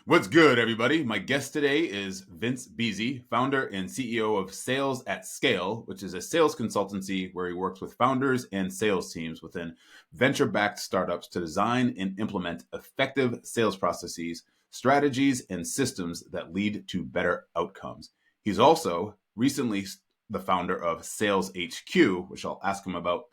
What's good, everybody? My guest today is Vince Beese, founder and CEO of Sales at Scale, which is a sales consultancy where he works with founders and sales teams within venture-backed startups to design and implement effective sales processes, strategies, and systems that lead to better outcomes. He's also recently the founder of Sales HQ, which I'll ask him about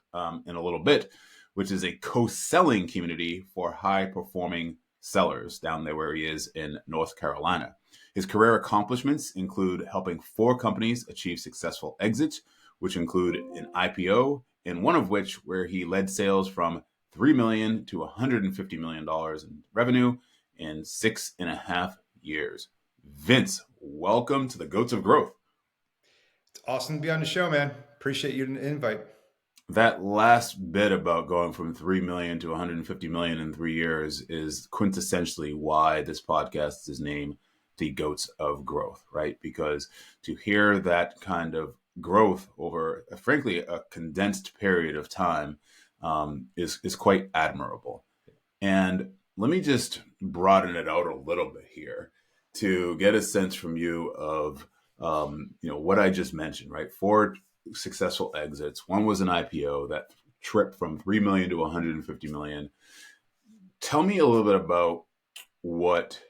in a little bit, which is a co-selling community for high-performing sellers down there where he is in North Carolina. His career accomplishments include helping 4 companies achieve successful exits, which include an IPO, and one of which where he led sales from $3 million to $150 million in revenue in 6.5 years. Vince, welcome to the Goats of Growth. It's awesome to be on the show, man. Appreciate your invite. That last bit about going from 3 million to 150 million in 3 years is quintessentially why this podcast is named the Goats of Growth, right? Because to hear that kind of growth over, frankly, a condensed period of time is quite admirable. And let me just broaden it out a little bit here to get a sense from you of what I just mentioned, right? 4 successful exits. One was an IPO that tripped from 3 million to 150 million. Tell me a little bit about what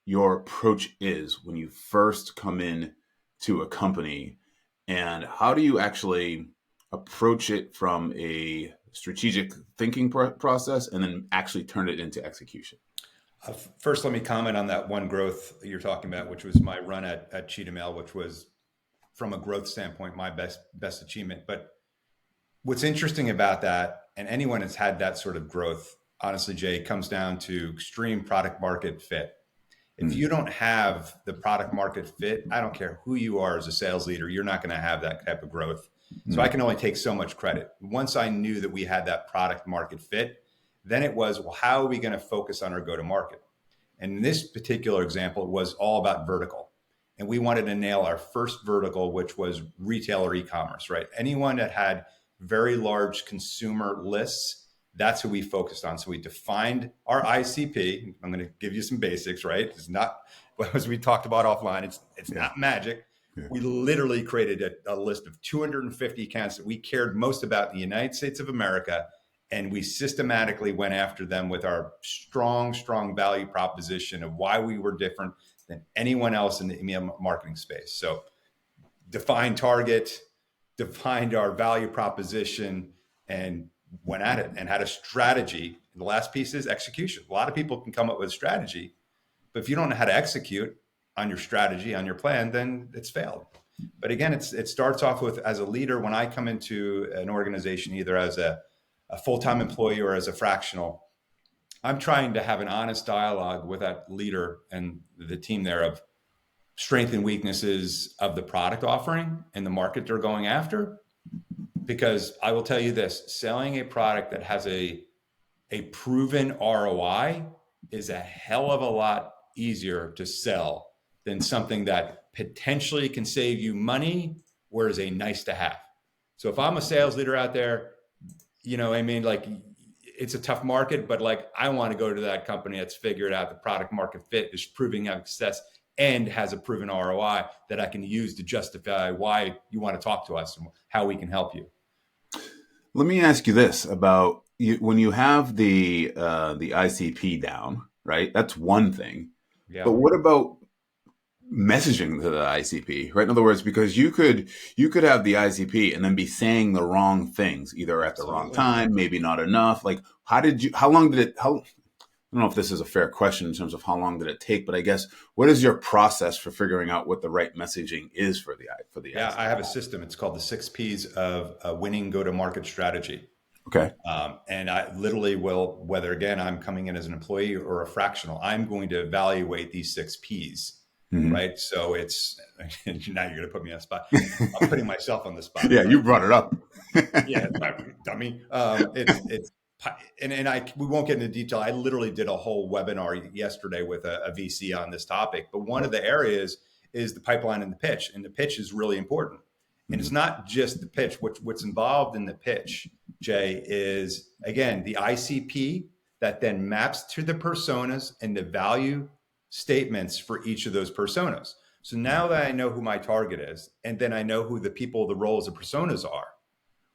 your approach is when you first come in to a company, and how do you actually approach it from a strategic thinking process and then actually turn it into execution? First, let me comment on that one growth you're talking about, which was my run at Cheetah Mail, which was, from a growth standpoint, my best achievement. But what's interesting about that, and anyone that's had that sort of growth, honestly, Jay, comes down to extreme product market fit. If you don't have the product market fit, I don't care who you are as a sales leader, you're not going to have that type of growth. So I can only take so much credit. Once I knew that we had that product market fit, then it was, well, how are we going to focus on our go-to-market? And in this particular example, it was all about vertical. And we wanted to nail our first vertical, which was retailer e-commerce, right? Anyone that had very large consumer lists, that's who we focused on. So we defined our ICP. I'm going to give you some basics, right? It's not, as we talked about offline, it's not magic. Yeah. We literally created a list of 250 accounts that we cared most about in the United States of America. And we systematically went after them with our strong value proposition of why we were different than anyone else in the email marketing space. So defined target, defined our value proposition, and went at it and had a strategy. And the last piece is execution. A lot of people can come up with a strategy, but if you don't know how to execute on your strategy, on your plan, then it's failed. But again, it starts off with, as a leader, when I come into an organization, either as a full-time employee or as a fractional, I'm trying to have an honest dialogue with that leader and the team there of strengths and weaknesses of the product offering and the market they're going after. Because I will tell you this, selling a product that has a proven ROI is a hell of a lot easier to sell than something that potentially can save you money or is a nice to have. So if I'm a sales leader out there, it's a tough market, but I want to go to that company that's figured out the product market fit, is proving out success, and has a proven ROI that I can use to justify why you want to talk to us and how we can help you. Let me ask you this about when you have the ICP down, right? That's one thing. Yeah. But what about messaging to the ICP, right? In other words, because you could have the ICP and then be saying the wrong things, either at the wrong time, maybe not enough. I don't know if this is a fair question in terms of how long did it take, but I guess, what is your process for figuring out what the right messaging is for the Yeah, ICP? I have a system. It's called the 6 Ps of a winning go-to-market strategy. Okay. And I literally will, whether again, I'm coming in as an employee or a fractional, I'm going to evaluate these 6 Ps. Mm-hmm. Right. So it's, now you're going to put me on the spot. I'm putting myself on the spot. Yeah, you brought it up. Yeah, dummy. We won't get into detail. I literally did a whole webinar yesterday with a VC on this topic. But one of the areas is the pipeline and the pitch. And the pitch is really important. And it's not just the pitch. What's involved in the pitch, Jay, is, again, the ICP that then maps to the personas and the value statements for each of those personas. So now that I know who my target is, and then I know who the people, the roles, the personas are,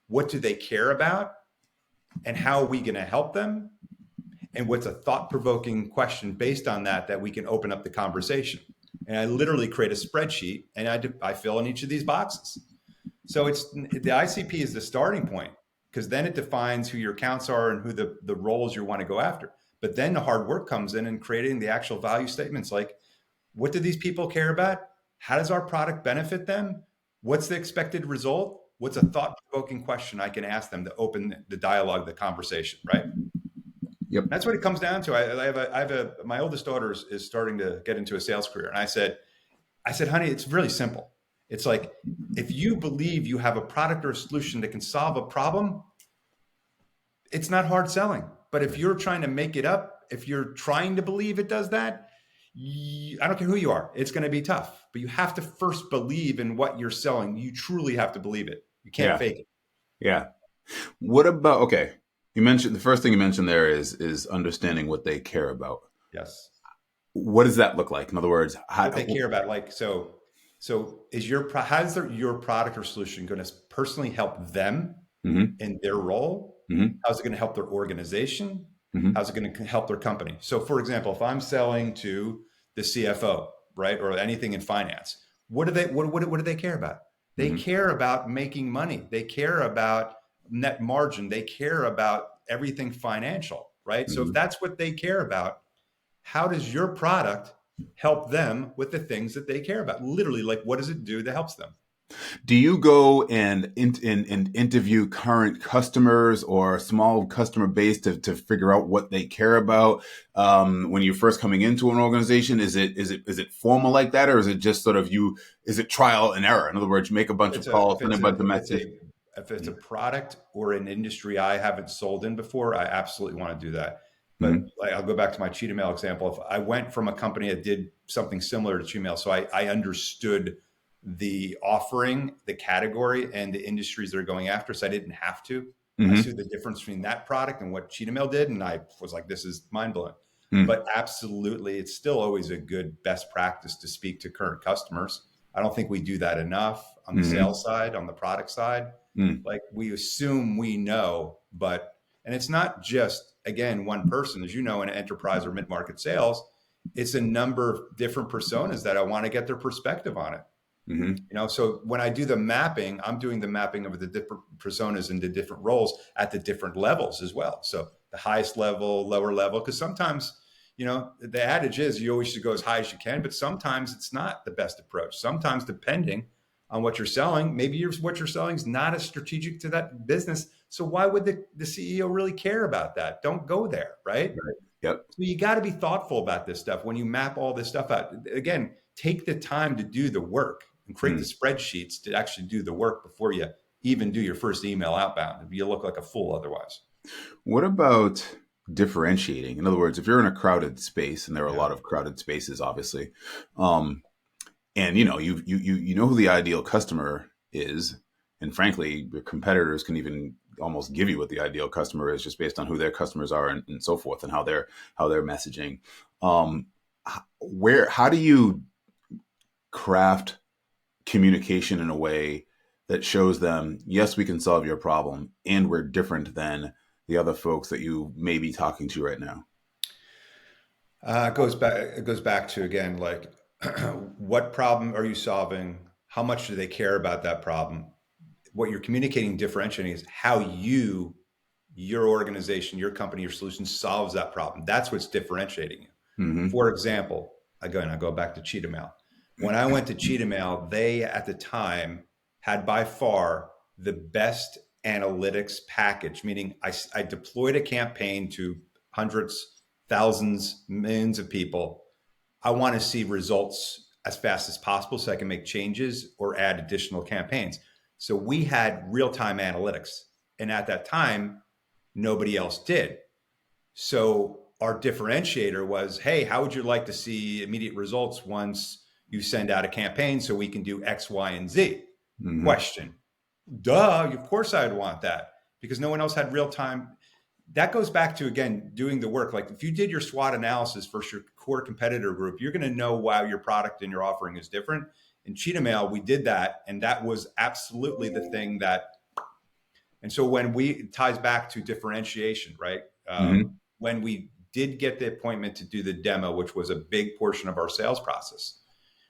what do they care about? And how are we going to help them? And what's a thought-provoking question based on that we can open up the conversation? And I literally create a spreadsheet and I fill in each of these boxes. So it's the ICP is the starting point, because then it defines who your accounts are and who the roles you want to go after. But then the hard work comes in creating the actual value statements, like, what do these people care about? How does our product benefit them? What's the expected result? What's a thought-provoking question I can ask them to open the dialogue, the conversation, right? Yep. That's what it comes down to. My oldest daughter is starting to get into a sales career. And I said, honey, it's really simple. It's like, if you believe you have a product or a solution that can solve a problem, it's not hard selling. But if you're trying to make it up, if you're trying to believe it does that, I don't care who you are, it's going to be tough. But you have to first believe in what you're selling. You truly have to believe it. You can't fake it. Yeah. What about, okay, you mentioned, the first thing you mentioned there is understanding what they care about. Yes. What does that look like? In other words, what they care about, like, so is your product or solution going to personally help them in their role? How's it going to help their organization? How's it going to help their company? So, for example, if I'm selling to the CFO, right, or anything in finance, what do they care about? They care about making money. They care about net margin. They care about everything financial, right? So if that's what they care about, how does your product help them with the things that they care about? Literally, like, what does it do that helps them? Do you go and interview current customers or small customer base to figure out what they care about when you're first coming into an organization? Is it formal like that, or is it just sort of is it trial and error? In other words, you make a bunch of calls, send a bunch of messages. If it's a product or an industry I haven't sold in before, I absolutely want to do that. But like, I'll go back to my Cheetah Mail example. If I went from a company that did something similar to Cheetah Mail, so I understood the offering, the category, and the industries they're going after, so I didn't have to. I see the difference between that product and what Cheetah Mail did, and I was like, this is mind-blowing. But absolutely, it's still always a good best practice to speak to current customers. I don't think we do that enough on the sales side, on the product side. Like, we assume we know, and it's not just, again, one person. As you know, in enterprise or mid-market sales, it's a number of different personas that I want to get their perspective on it. So when I do the mapping, I'm doing the mapping of the different personas and the different roles at the different levels as well. So the highest level, lower level, because sometimes, the adage is you always should go as high as you can, but sometimes it's not the best approach. Sometimes, depending on what you're selling, maybe what you're selling is not as strategic to that business. So why would the CEO really care about that? Don't go there, right? Yep. So you got to be thoughtful about this stuff when you map all this stuff out. Again, take the time to do the work and create the spreadsheets to actually do the work before you even do your first email outbound. You look like a fool otherwise. What about differentiating? In other words, if you're in a crowded space, and there are a lot of crowded spaces, obviously, and you know who the ideal customer is, and frankly, your competitors can even almost give you what the ideal customer is just based on who their customers are and so forth, and how they're messaging. How do you craft communication in a way that shows them, yes, we can solve your problem, and we're different than the other folks that you may be talking to right now? It goes back to, again, like, what problem are you solving? How much do they care about that problem? What you're communicating, differentiating, is how your organization, your company, your solution solves that problem. That's what's differentiating you. For example, again, I go back to Cheetah Mail. When I went to Cheetah Mail, they at the time had by far the best analytics package, meaning I deployed a campaign to hundreds, thousands, millions of people. I want to see results as fast as possible so I can make changes or add additional campaigns. So we had real-time analytics. And at that time, nobody else did. So our differentiator was, hey, how would you like to see immediate results once you send out a campaign so we can do X, Y, and Z? Question. Duh, of course I'd want that, because no one else had real-time. that goes back to, again, doing the work. Like if you did your SWOT analysis for your core competitor group, you're going to know why your product and your offering is different. In Cheetah Mail, we did that, and that was absolutely the thing that. And so when it ties back to differentiation, right? Mm-hmm. When we did get the appointment to do the demo, which was a big portion of our sales process,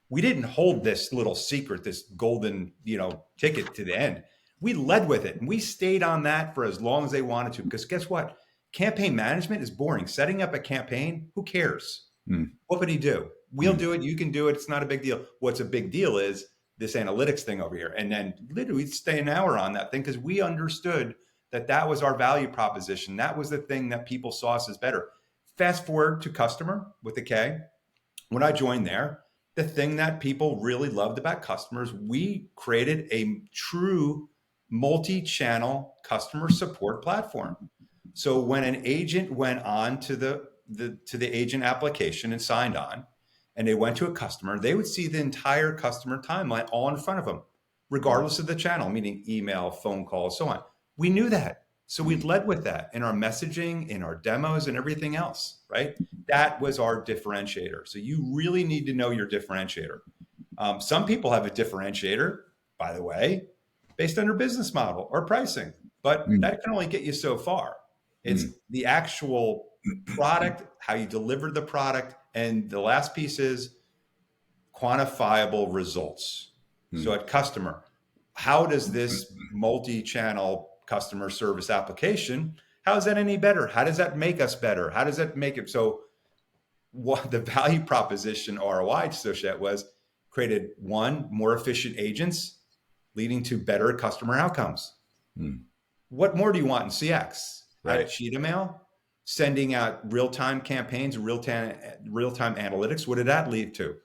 we didn't hold this little secret, this golden, ticket to the end. We led with it, and we stayed on that for as long as they wanted to. Because guess what? Campaign management is boring. Setting up a campaign, who cares? What would he do? We'll Mm-hmm. do it. You can do it. It's not a big deal. What's a big deal is this analytics thing over here. And then literally we'd stay an hour on that thing because we understood that that was our value proposition. That was the thing that people saw us as better. Fast forward to customer with a K. When I joined there, the thing that people really loved about customers, we created a true multi-channel customer support platform. So when an agent went on to the agent application and signed on, and they went to a customer, they would see the entire customer timeline all in front of them, regardless of the channel, meaning email, phone call, so on. We knew that. So we led with that in our messaging, in our demos, and everything else, right? That was our differentiator. So you really need to know your differentiator. Some people have a differentiator, by the way, based on their business model or pricing, but that can only get you so far. It's the actual product, how you deliver the product, and the last piece is quantifiable results. So at customer, how does this multi-channel customer service application, how is that any better? How does that make us better? How does that make it so what the value proposition ROI associate was created one, more efficient agents leading to better customer outcomes. What more do you want in CX? Right. At Cheetah Mail, sending out real-time campaigns, real-time analytics. What did that lead to?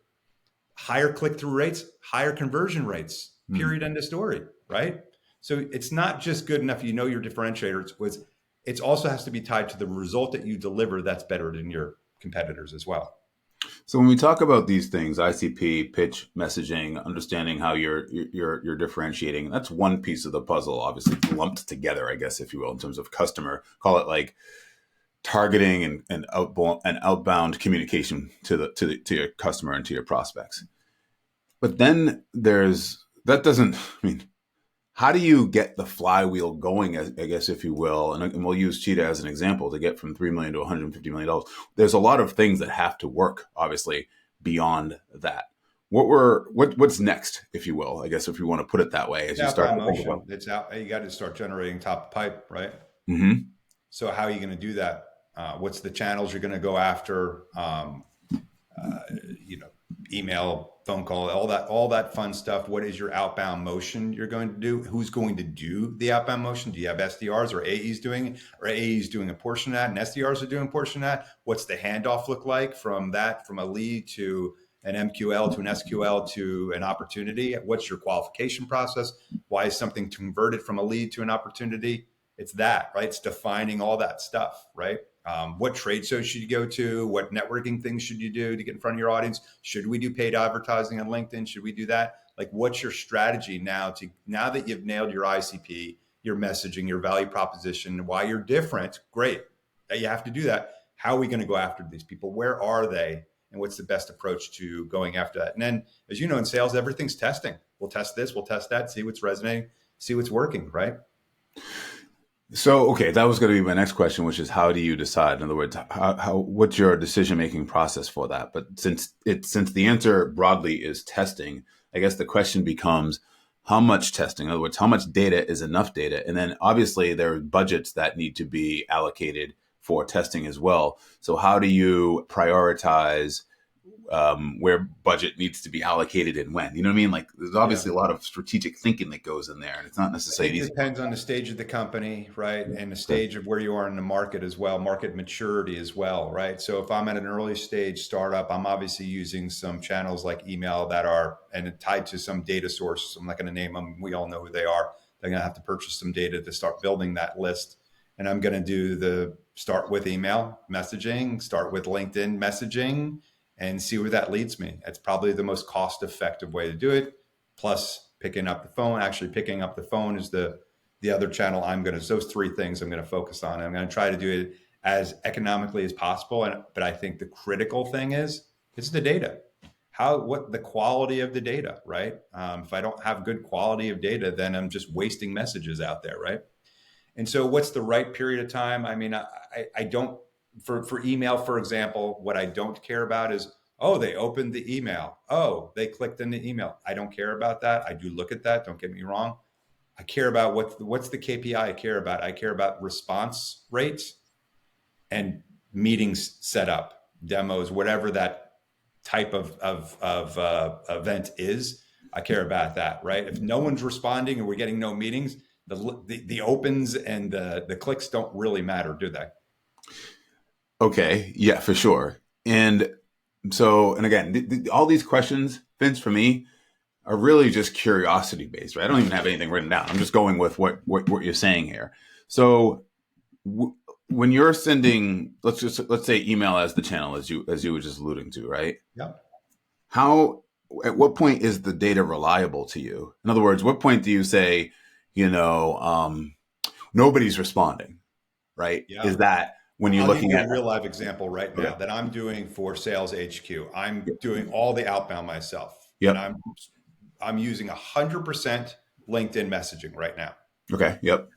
Higher click-through rates, higher conversion rates, period, end of story, right? So it's not just good enough you know your differentiator. It also has to be tied to the result that you deliver that's better than your competitors as well. So when we talk about these things, ICP, pitch, messaging, understanding how you're differentiating, that's one piece of the puzzle, obviously lumped together, I guess, if you will, in terms of customer, call it like targeting and outbound communication to your customer and to your prospects. But then how do you get the flywheel going, I guess, if you will? And we'll use Cheetah as an example to get from $3 million to $150 million. There's a lot of things that have to work, obviously, beyond that. What's next, if you will? I guess if you want to put it that way, as you start to think about. It's out. You got to start generating top of pipe, right? Mm-hmm. So how are you going to do that? What's the channels you're going to go after? Email, phone call, all that fun stuff. What is your outbound motion you're going to do? Who's going to do the outbound motion? Do you have SDRs or AEs doing it? Or AEs doing a portion of that and SDRs are doing a portion of that? What's the handoff look like from a lead to an MQL to an SQL to an opportunity? What's your qualification process? Why is something converted from a lead to an opportunity? It's that, right? It's defining all that stuff, right? What trade shows should you go to? What networking things should you do to get in front of your audience? Should we do paid advertising on LinkedIn? Should we do that? Like, what's your strategy now that you've nailed your ICP, your messaging, your value proposition, why you're different? Great. You have to do that. How are we going to go after these people? Where are they? And what's the best approach to going after that? And then, as you know, in sales, everything's testing. We'll test this, we'll test that, see what's resonating, see what's working, right? So, okay, that was going to be my next question, which is how do you decide? In other words, what's your decision-making process for that? But since the answer broadly is testing, I guess the question becomes how much testing? In other words, how much data is enough data? And then obviously there are budgets that need to be allocated for testing as well. So how do you prioritize where budget needs to be allocated and when? You know what I mean? Like, there's obviously a lot of strategic thinking that goes in there, and it's not necessarily easy. It depends on the stage of the company, right? And the stage of where you are in the market as well, market maturity as well, right? So if I'm at an early stage startup, I'm obviously using some channels like email that are and tied to some data source. I'm not going to name them. We all know who they are. They're going to have to purchase some data to start building that list. And I'm going to do the start with email messaging, start with LinkedIn messaging, and see where that leads me. It's probably the most cost-effective way to do it. Plus, picking up the phone. Actually, picking up the phone is the the other channel those three things I'm going to focus on. I'm going to try to do it as economically as possible. But I think the critical thing is the data. What the quality of the data, right? If I don't have good quality of data, then I'm just wasting messages out there, right? And so what's the right period of time? I mean, I don't, for email, for example, what I don't care about is, oh, they opened the email. Oh, they clicked in the email. I don't care about that. I do look at that. Don't get me wrong. I care about what's the KPI I care about. I care about response rates and meetings set up, demos, whatever that type of event is. I care about that, right? If no one's responding and we're getting no meetings, the opens and the clicks don't really matter, do they? Okay, yeah, for sure. And so, and again, all these questions, Vince, for me, are really just curiosity based, right? I don't even have anything written down. I'm just going with what you're saying here. So, when you're sending, let's say email as the channel, as you were just alluding to, right? Yeah. How, at what point is the data reliable to you? In other words, what point do you say, nobody's responding, right? Yeah. Is that when you're I'll give looking you at? a real live example right now Okay. that I'm doing for Sales HQ. I'm doing all the outbound myself, and Yep. I'm using 100% LinkedIn messaging right now. Okay. Yep.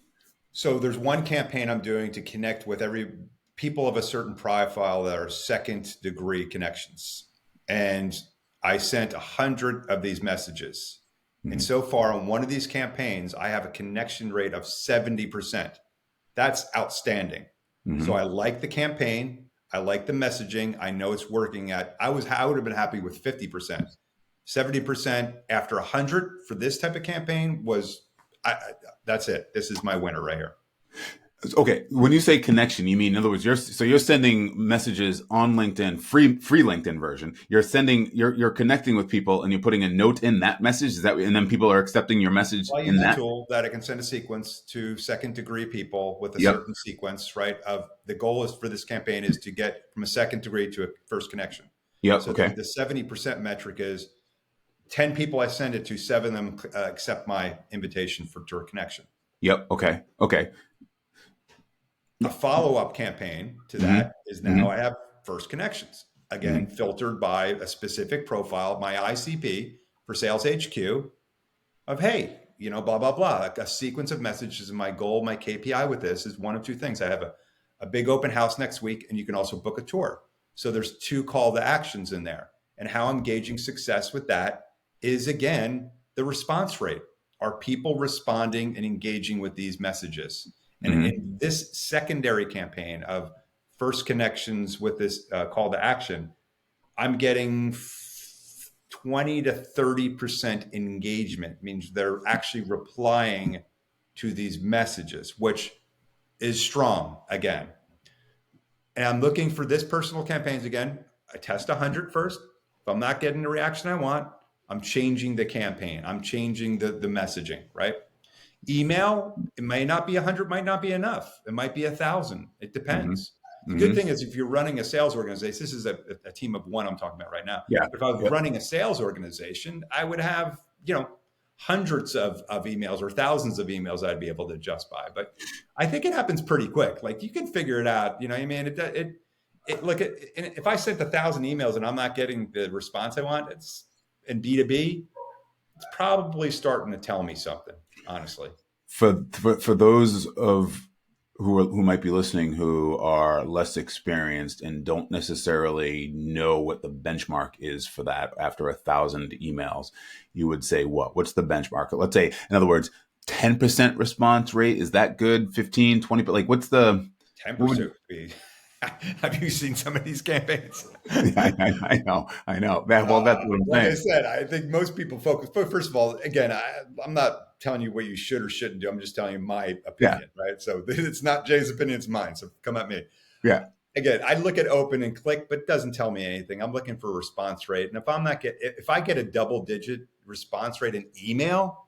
So there's one campaign I'm doing to connect with every people of a certain profile that are second degree connections. And I sent 100 of these messages. And Mm-hmm. so far on one of these campaigns, I have a connection rate of 70%. That's outstanding. So Mm-hmm. I like the campaign. I like the messaging. I know it's working I would have been happy with 50%. 70% after 100 for this type of campaign that's it. This is my winner right here. Okay. When you say connection, you mean, in other words, you're sending messages on LinkedIn, free LinkedIn version. You're connecting with people and you're putting a note in that message. Is that, and then people are accepting your message I in use a that? tool that I can send a sequence to second degree people with a Yep. certain sequence, right? Of the goal is for this campaign is to get from a second degree to a first connection. Yep. So Okay. the 70% metric is 10 people I send it to, 7 of them accept my invitation to a connection. Yep. Okay. Okay. A follow-up campaign to Mm-hmm. that is now Mm-hmm. I have first connections, again, Mm-hmm. filtered by a specific profile, my ICP for Sales HQ of, hey, blah, blah, blah. Like a sequence of messages. And my goal, my KPI with this is one of two things. I have a big open house next week, and you can also book a tour. So there's 2 call to actions in there. And how I'm gauging success with that is, again, the response rate. Are people responding and engaging with these messages? And Mm-hmm. in this secondary campaign of first connections with this call to action, I'm getting 20 to 30% engagement, means they're actually replying to these messages, which is strong again. And I'm looking for this personal campaigns again. I test 100 first. If I'm not getting the reaction I want, I'm changing the campaign. I'm changing the messaging, right? Email, it may not be 100, might not be enough. It might be 1,000. It Mm-hmm. depends. The good Mm-hmm. thing is if you're running a sales organization, this is a team of one I'm talking about right now. Yeah. But if I was Yep. running a sales organization, I would have, hundreds of emails or thousands of emails I'd be able to adjust by. But I think it happens pretty quick. Like you can figure it out. You know what I mean? Look at, if I sent 1,000 emails and I'm not getting the response I want, it's in B2B, it's probably starting to tell me something, honestly. For those of who might be listening who are less experienced and don't necessarily know what the benchmark is for that after 1,000 emails, you would say what's the benchmark? Let's say, in other words, 10% response rate, is that good? 15, 20, but like what's the 10% would be. Have you seen some of these campaigns? I know that. Well, that's what I'm Like I saying. said, I think most people focus. But first of all, again, I'm not telling you what you should or shouldn't do. I'm just telling you my Yeah. opinion, right? So it's not Jay's opinion; it's mine. So come at me. Yeah. Again, I look at open and click, but it doesn't tell me anything. I'm looking for a response rate, and if I get a double-digit response rate in email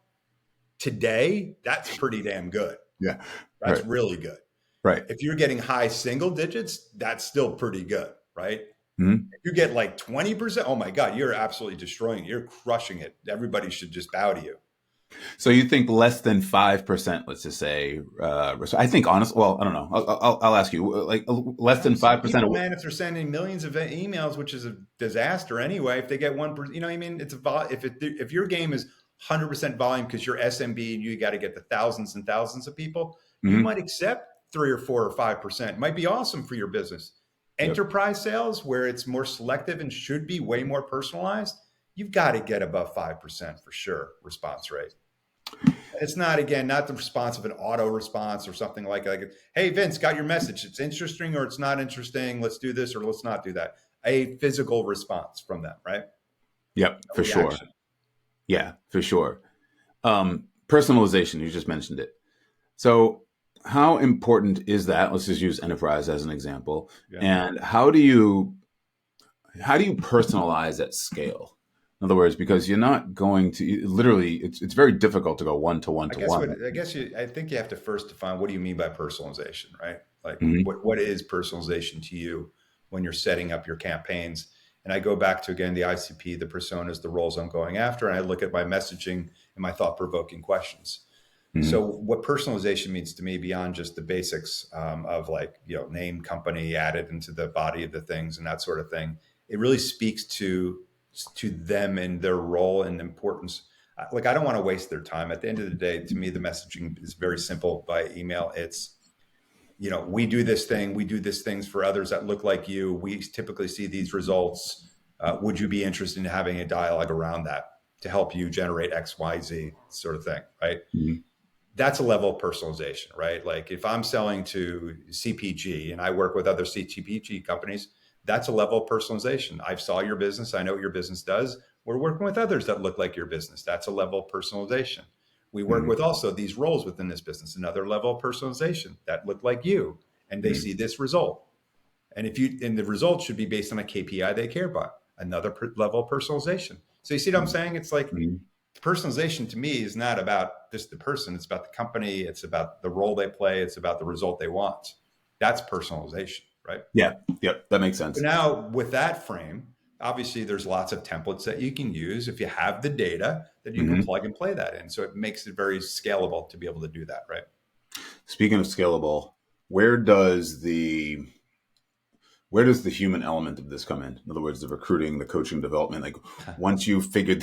today, that's pretty damn good. Yeah. That's Right. really good. Right. If you're getting high single digits, that's still pretty good, right? Mm-hmm. If you get like 20%, oh my God, you're absolutely destroying it. You're crushing it. Everybody should just bow to you. So you think less than 5%, let's just say, I think honestly, well, I don't know. I'll ask you, like less than Some 5% people, of, man, if they're sending millions of emails, which is a disaster anyway, if they get one, you know what I mean? If your game is 100% volume because you're SMB and you got to get the thousands and thousands of people, you Mhm. might accept 3 or 4 or 5%. Might be awesome for your business. Yep. Enterprise sales, where it's more selective and should be way more personalized, you've got to get above 5% for sure response rate. It's not, again, not the response of an auto response or something like, hey, Vince, got your message. It's interesting or it's not interesting. Let's do this or let's not do that. A physical response from them, right? Yep, A for sure. reaction. Yeah, for sure. Personalization, you just mentioned it. So, how important is that? Let's just use enterprise as an example. Yeah. And how do you personalize at scale? In other words, because you're not going to literally, it's very difficult to go one to one I to guess one. what I guess you I think you have to first define what do you mean by personalization, right? Like Hmm. what is personalization to you when you're setting up your campaigns? And I go back to again the ICP, the personas, the roles I'm going after, and I look at my messaging and my thought provoking questions. So Hmm. what personalization means to me beyond just the basics of like, name, company added into the body of the things and that sort of thing, it really speaks to them and their role and importance. Like I don't want to waste their time. At the end of the day, to me, the messaging is very simple by email. It's, we do this thing, we do these things for others that look like you. We typically see these results. Would you be interested in having a dialogue around that to help you generate X, Y, Z sort of thing, right? Hmm. That's a level of personalization, right? Like if I'm selling to CPG and I work with other CPG companies, that's a level of personalization. I saw your business. I know what your business does. We're working with others that look like your business. That's a level of personalization. We work Hmm. with also these roles within this business, another level of personalization that look like you, and they see this result. And the result should be based on a KPI they care about, another level of personalization. So you see what I'm saying? It's like Hmm. personalization to me is not about just the person. It's about the company. It's about the role they play. It's about the result they want. That's personalization, right? Yeah. Yep. That makes So sense. now with that frame, obviously there's lots of templates that you can use if you have the data that you can Hmm. plug and play that in. So it makes it very scalable to be able to do that, right? Speaking of scalable, where does the where does the human element of this come in? In other words, the recruiting, the coaching, development. Like once you figured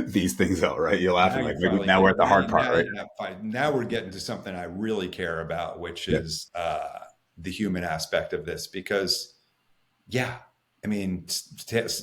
these things out, right? You're Now laughing like you're finally now we're getting at the hard part, now right? now we're getting to something I really care about, which Yeah. is the human aspect of this. Because yeah, I mean,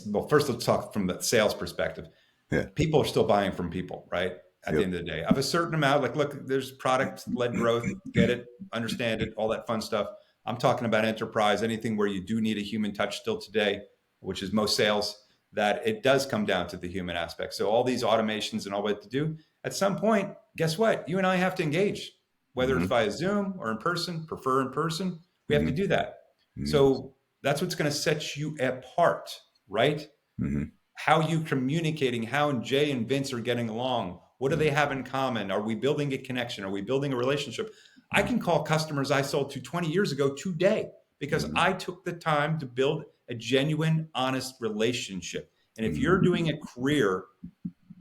well, first let's talk from the sales perspective. Yeah. People are still buying from people, right? At the Yep. end of the day, of a certain amount. Like, look, there's product led growth, get it, understand it, all that fun stuff. I'm talking about enterprise, anything where you do need a human touch still today, which is most sales, that it does come down to the human aspect. So, all these automations and all what to do, at some point, guess what? You and I have to engage, whether it's Hmm. via Zoom or in person, prefer in person, we have to Hmm. do that. Hmm. So, that's what's going to set you apart, right? Hmm. How you communicating, how Jay and Vince are getting along. What do they Hmm. have in common? Are we building a connection? Are we building a relationship? I Hmm. can call customers I sold to 20 years ago today because Hmm. I took the time to build a genuine, honest relationship. And if you're Hmm. doing a career,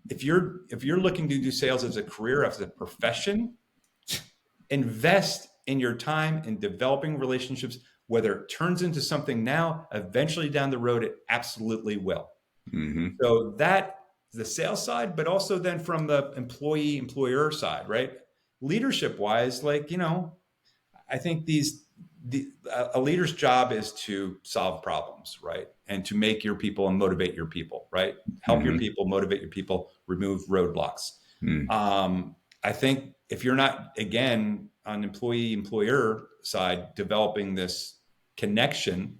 if you're looking to do sales as a career, as a profession, invest in your time in developing relationships, whether it turns into something now, eventually down the road, it absolutely will. Hmm. So that the sales side, but also then from the employee employer side, right? Leadership wise, like, I think a leader's job is to solve problems, right? And to make your people and motivate your people, right? Help your Hmm. people, motivate your people, remove roadblocks. Hmm. I think if you're not, again, on employee employer side, developing this connection,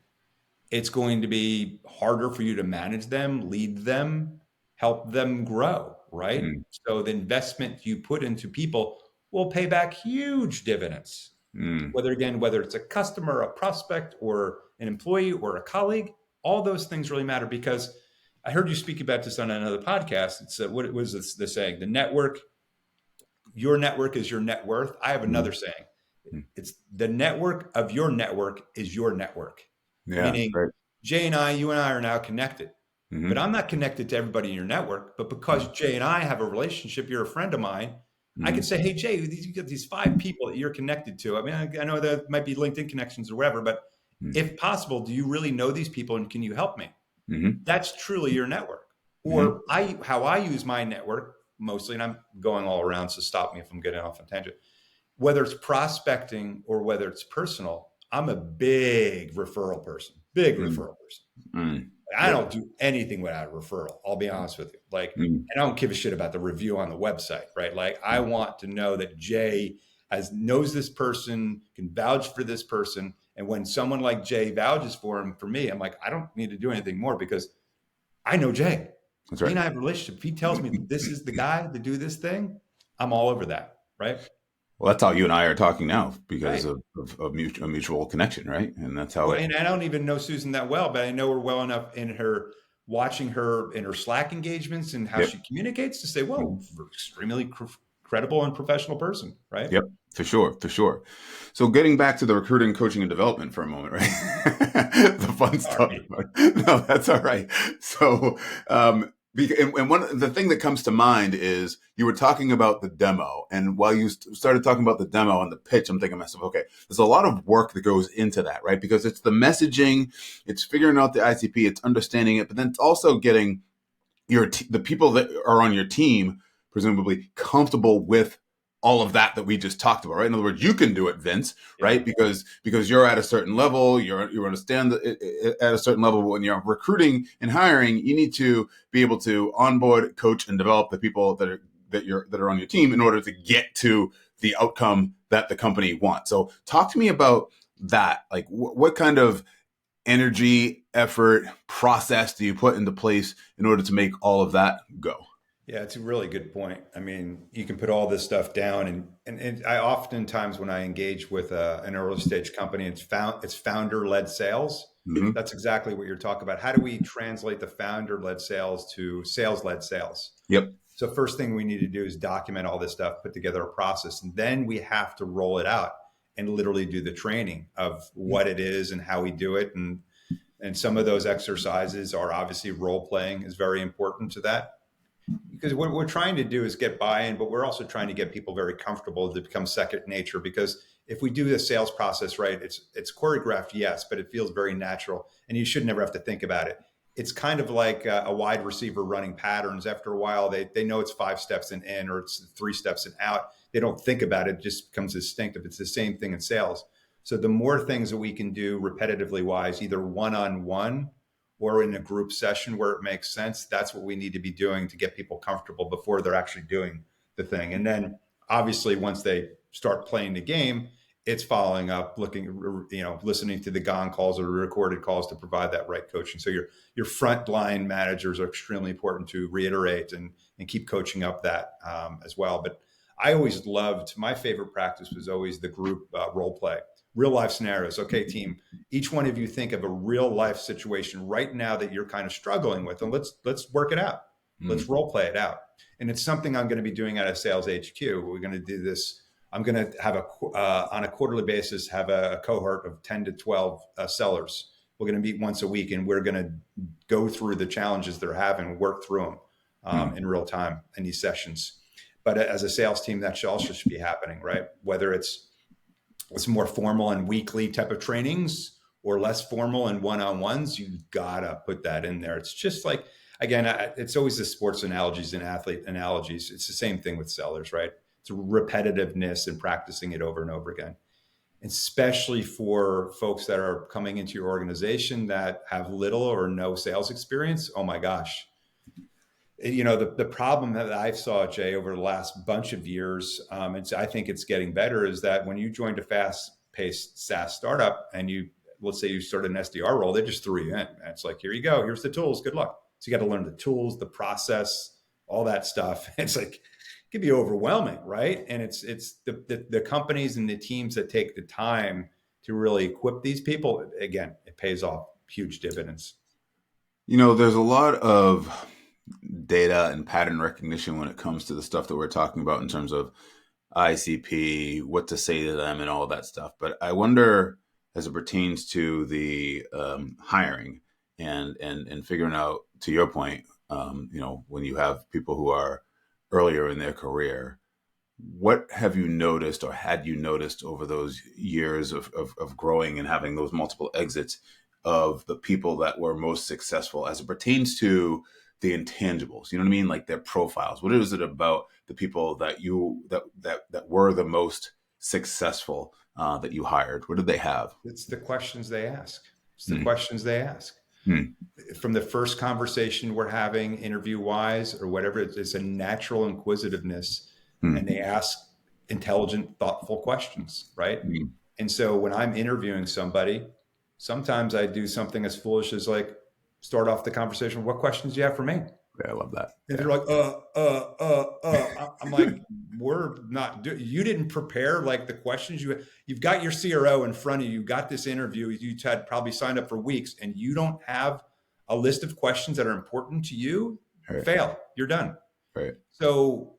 it's going to be harder for you to manage them, lead them, help them grow, right? Hmm. So the investment you put into people will pay back huge dividends. Hmm. Whether it's a customer, a prospect, or an employee or a colleague, all those things really matter because I heard you speak about this on another podcast. It's what was the saying? The network, your network is your net worth. I have Hmm. another saying. It's the network of your network is your network, Yeah. meaning Right. Jay and I, you and I are now connected. but Mm-hmm. I'm not connected to everybody in your network. But because Jay and I have a relationship, you're a friend of mine. I could Mm-hmm. say, hey, Jay, you got these 5 people that you're connected to. I mean, I know there might be LinkedIn connections or whatever, but if possible, do you really know these people and can you help me? Mm-hmm. That's truly your network. Mm-hmm. Or how I use my network mostly, and I'm going all around, so stop me if I'm getting off on tangent. Whether it's prospecting or whether it's personal, I'm a big referral person, big Mm-hmm. referral person. Mm-hmm. I Yep. don't do anything without a referral. I'll be honest with you. Like, Mm-hmm. and I don't give a shit about the review on the website, right? Like, I want to know that Jay knows this person, can vouch for this person, and when someone like Jay vouches for him for me, I'm like, I don't need to do anything more because I know Jay. That's He right. and I have a relationship. If he tells me this is the guy to do this thing, I'm all over that, right? Well, that's how you and I are talking now because Right. of a mutual connection, right? And that's how Well, it. and I don't even know Susan that well, but I know her well enough in her watching her in her Slack engagements and how Yep. she communicates to say, "Whoa, Mhm. extremely credible and professional person," right? Yep. For sure. For sure. So getting back to the recruiting, coaching, and development for a moment, right? The fun stuff. Sorry. No, that's all right. So, and the thing that comes to mind is you were talking about the demo, and while you started talking about the demo and the pitch, I'm thinking to myself, okay, there's a lot of work that goes into that, right? Because it's the messaging, it's figuring out the ICP, it's understanding it, but then it's also getting the people that are on your team presumably comfortable with all of that we just talked about, right? In other words, you can do it, Vince, Yeah. right? Because you're at a certain level, you understand at a certain level. When you're recruiting and hiring, you need to be able to onboard, coach, and develop the people that are on your team in order to get to the outcome that the company wants. So, talk to me about that. Like, what kind of energy, effort, process do you put into place in order to make all of that go? Yeah, it's a really good point. I mean, you can put all this stuff down, and I oftentimes when I engage with an early stage company, it's founder led sales. Mm-hmm. That's exactly what you're talking about. How do we translate the founder led sales to sales led sales? Yep. So first thing we need to do is document all this stuff, put together a process, and then we have to roll it out and literally do the training of what it is and how we do it. And some of those exercises are obviously role playing is very important to that because what we're trying to do is get buy-in, but we're also trying to get people very comfortable to become second nature. Because if we do the sales process right, it's choreographed, yes, but it feels very natural, and you should never have to think about it. It's kind of like a wide receiver running patterns. After a while, they know it's 5 steps in or it's 3 steps and out. They don't think about it; it just becomes instinctive. It's the same thing in sales. So the more things that we can do repetitively wise, either one on one or in a group session where it makes sense, that's what we need to be doing to get people comfortable before they're actually doing the thing. And then obviously once they start playing the game, it's following up, listening to the gong calls or the recorded calls to provide that right coaching. So your frontline managers are extremely important to reiterate and keep coaching up that as well. But I always loved, my favorite practice was always the group role play, real life scenarios. Okay, team, each one of you think of a real life situation right now that you're kind of struggling with, and let's work it out. Let's Mm. role play it out. And it's something I'm going to be doing at a sales HQ. We're going to do this. I'm going to have on a quarterly basis, have a cohort of 10 to 12 sellers. We're going to meet once a week, and we're going to go through the challenges they're having, work through them Mm. in real time in these sessions. But as a sales team, that should be happening, right? Whether it's more formal and weekly type of trainings or less formal and one-on-ones, you gotta put that in there. It's just like, again, it's always the sports analogies and athlete analogies. It's the same thing with sellers, right? It's repetitiveness and practicing it over and over again, especially for folks that are coming into your organization that have little or no sales experience. Oh my gosh. The problem that I saw, Jay, over the last bunch of years, and I think it's getting better, is that when you joined a fast-paced SaaS startup and let's say you started an SDR role, they just threw you in. And it's like, here you go, here's the tools, good luck. So you got to learn the tools, the process, all that stuff. It's like, it can be overwhelming, right? And it's the companies and the teams that take the time to really equip these people. Again, it pays off huge dividends. There's a lot of data and pattern recognition when it comes to the stuff that we're talking about in terms of ICP, what to say to them, and all that stuff. But I wonder, as it pertains to the hiring and figuring out to your point, when you have people who are earlier in their career, what have you noticed or had you noticed over those years of growing and having those multiple exits of the people that were most successful as it pertains to the intangibles? You know what I mean? Like their profiles. What is it about the people that were the most successful that you hired? What did they have? It's the questions they ask. It's the Hmm. questions they ask. Hmm. From the first conversation we're having, interview wise or whatever, it's a natural inquisitiveness, and Hmm. they ask intelligent, thoughtful questions, right? Hmm. And so when I'm interviewing somebody, sometimes I do something as foolish as like start off the conversation, what questions do you have for me? Yeah, I love that. And Yeah. they're like, I'm like, we're not, you didn't prepare like the questions you've got your CRO in front of you, you got this interview, you had probably signed up for weeks and you don't have a list of questions that are important to you, Right. fail, you're done. Right. So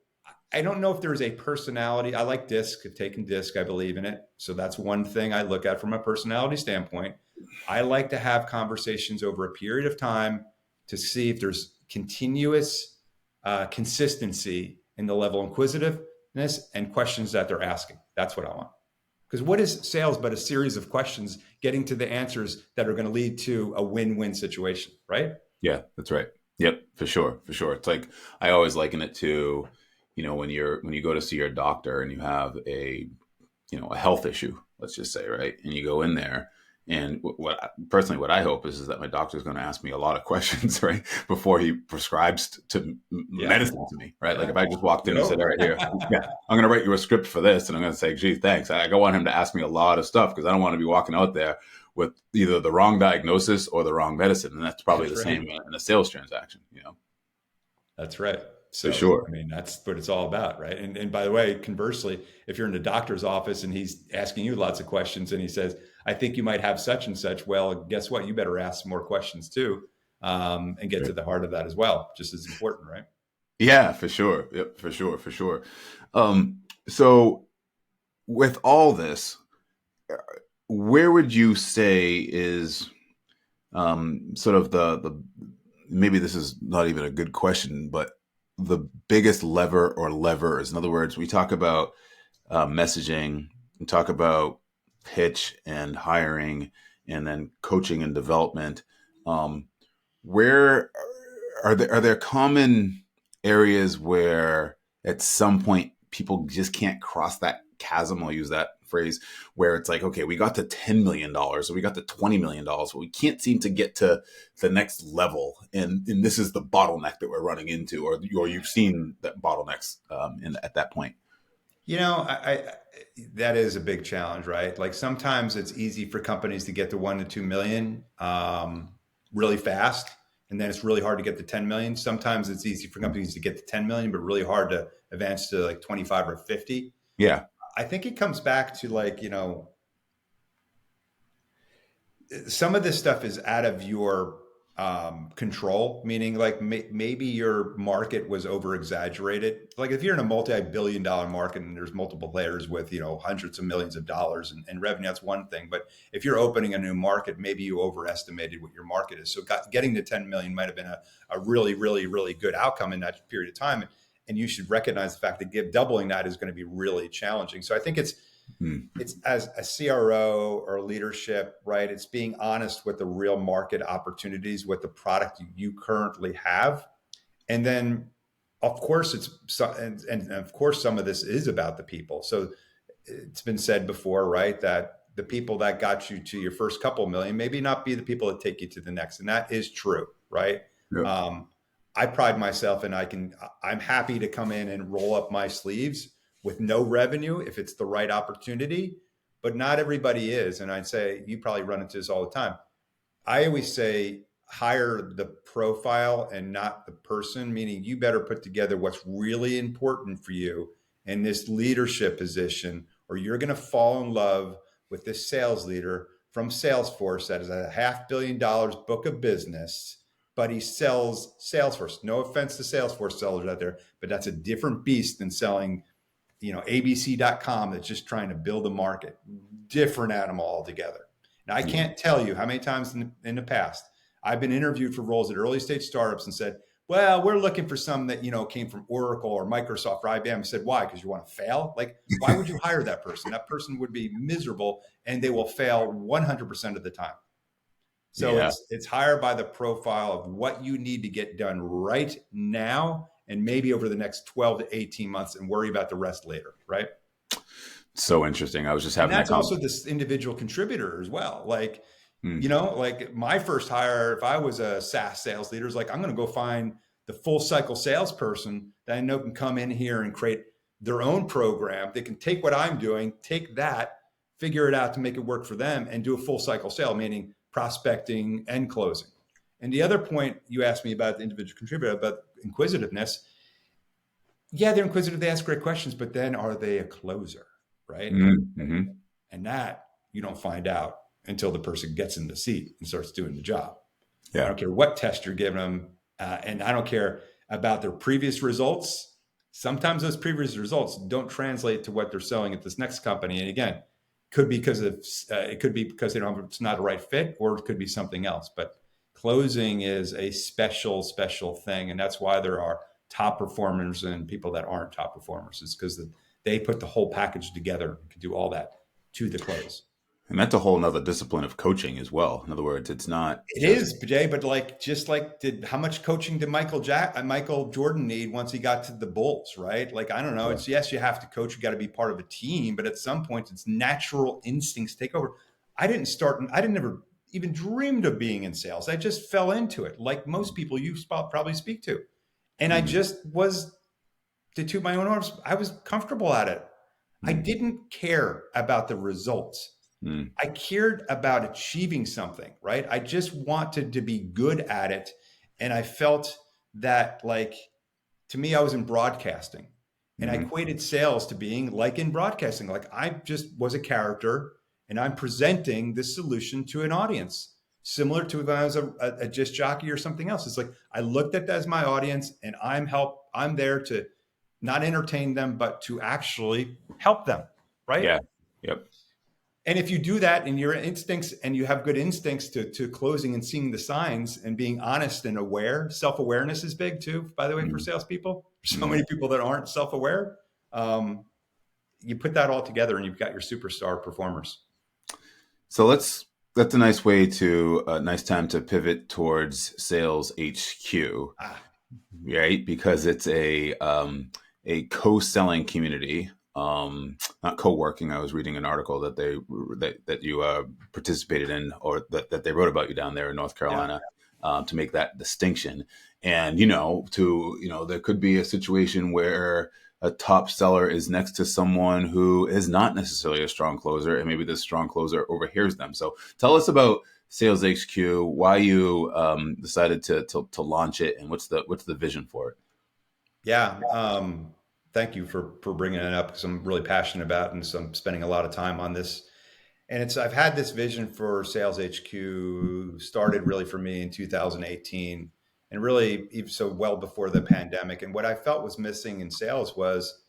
I don't know if there's a personality. I like DISC, I've taken DISC, I believe in it. So that's one thing I look at from a personality standpoint. I like to have conversations over a period of time to see if there's continuous consistency in the level of inquisitiveness and questions that they're asking. That's what I want. Because what is sales but a series of questions getting to the answers that are going to lead to a win-win situation, right? Yeah, that's right. Yep, for sure, for sure. It's like I always liken it to, when you go to see your doctor and you have a health issue, let's just say, right? And you go in there, and personally, what I hope is that my doctor is going to ask me a lot of questions, right, before he prescribes Yeah. medicine to me, right? Like Yeah. if I just walked in and said, Go. "All right, here, yeah, I'm going to write you a script for this," and I'm going to say, "Gee, thanks." I go want him to ask me a lot of stuff because I don't want to be walking out there with either the wrong diagnosis or the wrong medicine, and that's probably the That's same right. in a sales transaction. That's right. For So, sure. I mean, that's what it's all about, right? And by the way, conversely, if you're in a doctor's office and he's asking you lots of questions and he says, I think you might have such and such, well, guess what? You better ask some more questions too, and get to the heart of that as well, just as important, right? Yeah, for sure. Yep, for sure, for sure. So with all this, where would you say is sort of the maybe this is not even a good question, but the biggest lever or levers? In other words, we talk about messaging, we talk about pitch and hiring, and then coaching and development. Um, where are there common areas where at some point people just can't cross that chasm? I'll use that phrase, where it's like, okay, we got to $10 million or we got to $20 million, but we can't seem to get to the next level, and this is the bottleneck that we're running into, or you've seen that bottlenecks at that point. I that is a big challenge, right? Like sometimes it's easy for companies to get to 1 to 2 million really fast, and then it's really hard to get to 10 million. Sometimes it's easy for companies to get to 10 million, but really hard to advance to like 25 or 50. Yeah. I think it comes back to like, some of this stuff is out of your control, meaning like maybe your market was over exaggerated. Like if you're in a multi-billion-dollar market and there's multiple players with, hundreds of millions of dollars and revenue, that's one thing. But if you're opening a new market, maybe you overestimated what your market is. So getting to 10 million might have been a really, really, really good outcome in that period of time. And you should recognize the fact that doubling that is going to be really challenging. So I think Hmm. it's as a CRO or leadership, right? It's being honest with the real market opportunities, with the product you currently have. And then, of course, and of course, some of this is about the people. So it's been said before, right? That the people that got you to your first couple million maybe not be the people that take you to the next. And that is true, right? Yep. Um, I pride myself and I'm happy to come in and roll up my sleeves with no revenue if it's the right opportunity, but not everybody is. And I'd say you probably run into this all the time. I always say hire the profile and not the person, meaning you better put together what's really important for you in this leadership position, or you're going to fall in love with this sales leader from Salesforce that is a $500 million book of business, but he sells Salesforce. No offense to Salesforce sellers out there, but that's a different beast than selling abc.com that's just trying to build a market. Different animal altogether. Now, I Yeah. can't tell you how many times in the past I've been interviewed for roles at early stage startups and said, well, we're looking for some that, came from Oracle or Microsoft or IBM. I said, why? Because you want to fail? Like, why would you hire that person? That person would be miserable and they will fail 100% of the time. So Yeah. it's higher by the profile of what you need to get done right now and maybe over the next 12 to 18 months and worry about the rest later, right? So interesting. I was just And having that that's also this individual contributor as well. Like, Mm. like my first hire, if I was a SaaS sales leader, is like, I'm going to go find the full cycle salesperson that I know can come in here and create their own program. They can take what I'm doing, take that, figure it out to make it work for them and do a full cycle sale, meaning prospecting and closing. And the other point you asked me about the individual contributor, about inquisitiveness. Yeah, they're inquisitive. They ask great questions, but then are they a closer, right? Mm-hmm. And that you don't find out until the person gets in the seat and starts doing the job. I Yeah. don't care what test you're giving them. And I don't care about their previous results. Sometimes those previous results don't translate to what they're selling at this next company. And again, could be because it could be because it's not a right fit, or it could be something else. But closing is a special, special thing. And that's why there are top performers and people that aren't top performers. It's because they put the whole package together and can do all that to the close. And that's a whole nother discipline of coaching as well. In other words, it's not It just is, Jay, but how much coaching did Michael Jordan need once he got to the Bulls, right? Like, I don't know. yeah. It's yes, you have to coach, you got to be part of a team, but at some point it's natural instincts take over. I didn't never even dreamed of being in sales. I just fell into it like most people you probably speak to. And I Mm-hmm. just was, to toot my own arms, I was comfortable at it. I didn't care about the results. Mm-hmm. I cared about achieving something, right? I just wanted to be good at it. And I felt that, like, to me, I was in broadcasting and I Mm-hmm. equated sales to being like in broadcasting. Like, I just was a character and I'm presenting this solution to an audience, similar to when I was a disc jockey or something else. It's like, I looked at that as my audience and I'm there to not entertain them, but to actually help them, right? Yeah. Yep. And if you do that in your instincts and you have good instincts to closing and seeing the signs and being honest and aware, self-awareness is big too, by the way, for salespeople. So Mm-hmm. many people that aren't self-aware. You put that all together and you've got your superstar performers. So that's a nice way to a nice time to pivot towards sales HQ, Ah, right? Because it's a co-selling community, not co-working. I was reading an article that you participated in, or that they wrote about you down there in North yeah. Carolina, to make that distinction. And there could be a situation where a top seller is next to someone who is not necessarily a strong closer, and maybe this strong closer overhears them. So tell us about Sales HQ, why you decided to launch it, and what's the vision for it. Yeah. Thank you for bringing it up because I'm really passionate about it, and so I'm spending a lot of time on this. And I've had this vision for Sales HQ started really for me in 2018 and really even so well before the pandemic. And what I felt was missing in sales was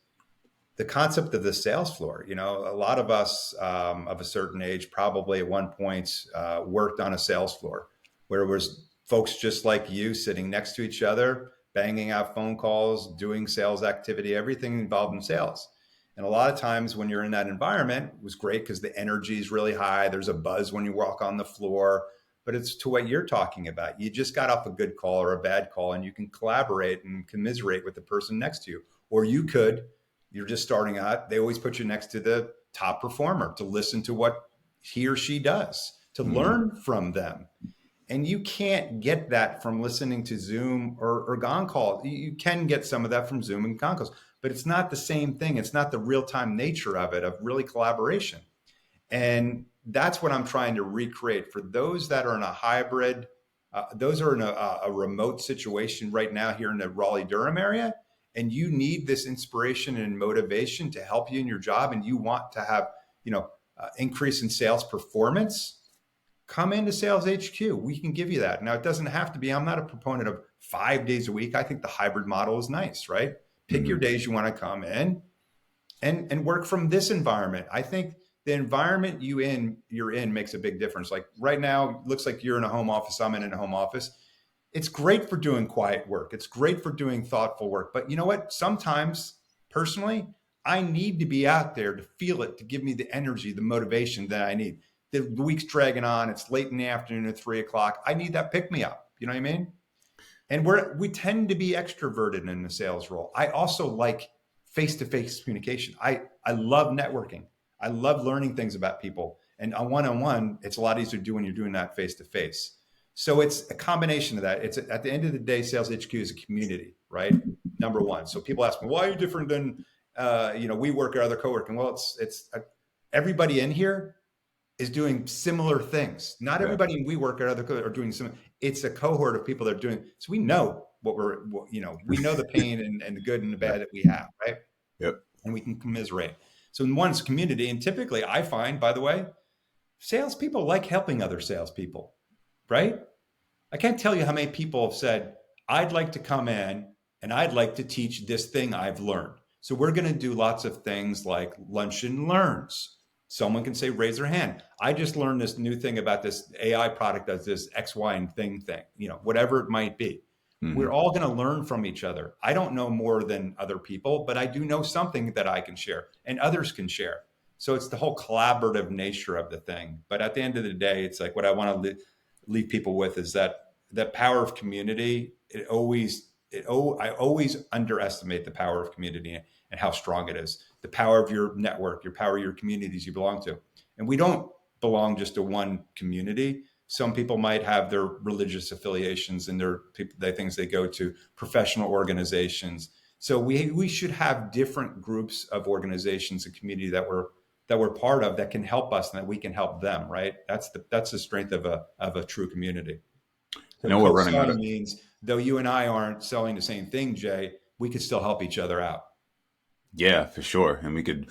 the concept of the sales floor. A lot of us of a certain age probably at one point worked on a sales floor where it was folks just like you sitting next to each other, banging out phone calls, doing sales activity, everything involved in sales. And a lot of times when you're in that environment, it was great because the energy is really high. There's a buzz when you walk on the floor, but it's to what you're talking about. You just got off a good call or a bad call, and you can collaborate and commiserate with the person next to you. Or you're just starting out. They always put you next to the top performer to listen to what he or she does, to Mm-hmm. learn from them. And you can't get that from listening to Zoom or Gong Call. You can get some of that from Zoom and Gong Calls, but it's not the same thing. It's not the real time nature of it, of really collaboration. And that's what I'm trying to recreate for those that are in a hybrid, those are in a remote situation right now here in the Raleigh Durham area. And you need this inspiration and motivation to help you in your job. And you want to have, increase in sales performance. Come into Sales HQ. We can give you that. Now, it doesn't have to be, I'm not a proponent of 5 days a week. I think the hybrid model is nice, right? Pick Mm-hmm. your days you want to come in and work from this environment. I think the environment you're in makes a big difference. Like right now, looks like you're in a home office. I'm in a home office. It's great for doing quiet work. It's great for doing thoughtful work. But you know what? Sometimes personally, I need to be out there to feel it, to give me the energy, the motivation that I need. The week's dragging on. It's late in the afternoon at 3 o'clock. I need that pick me up. You know what I mean? And we tend to be extroverted in the sales role. I also like face-to-face communication. I love networking. I love learning things about people. And on one-on-one, it's a lot easier to do when you're doing that face-to-face. So it's a combination of that. It's at the end of the day, Sales HQ is a community, right? Number one. So people ask me, why are you different than we work or other co-working? Well, everybody in here is doing similar things. Not everybody in WeWork or other are doing similar. It's a cohort of people that are doing. So we know we know the pain and the good and the bad that we have, right? Yep. And we can commiserate. So in one's community, and typically I find, by the way, salespeople like helping other salespeople, right? I can't tell you how many people have said, I'd like to come in and I'd like to teach this thing I've learned. So we're going to do lots of things like lunch and learns. Someone can say, raise their hand. I just learned this new thing about this AI product that's this X, Y, and thing, whatever it might be. Mm-hmm. We're all going to learn from each other. I don't know more than other people, but I do know something that I can share and others can share. So it's the whole collaborative nature of the thing. But at the end of the day, it's like what I want to leave people with is that power of community. I always underestimate the power of community and how strong it is. The power of your network, your power of your communities you belong to. And we don't belong just to one community. Some people might have their religious affiliations and their things they go to, professional organizations. So we should have different groups of organizations and community that we're part of that can help us and that we can help them, right? That's the strength of a true community. So we're running out of means though you and I aren't selling the same thing, Jay, we could still help each other out. Yeah, for sure. And we could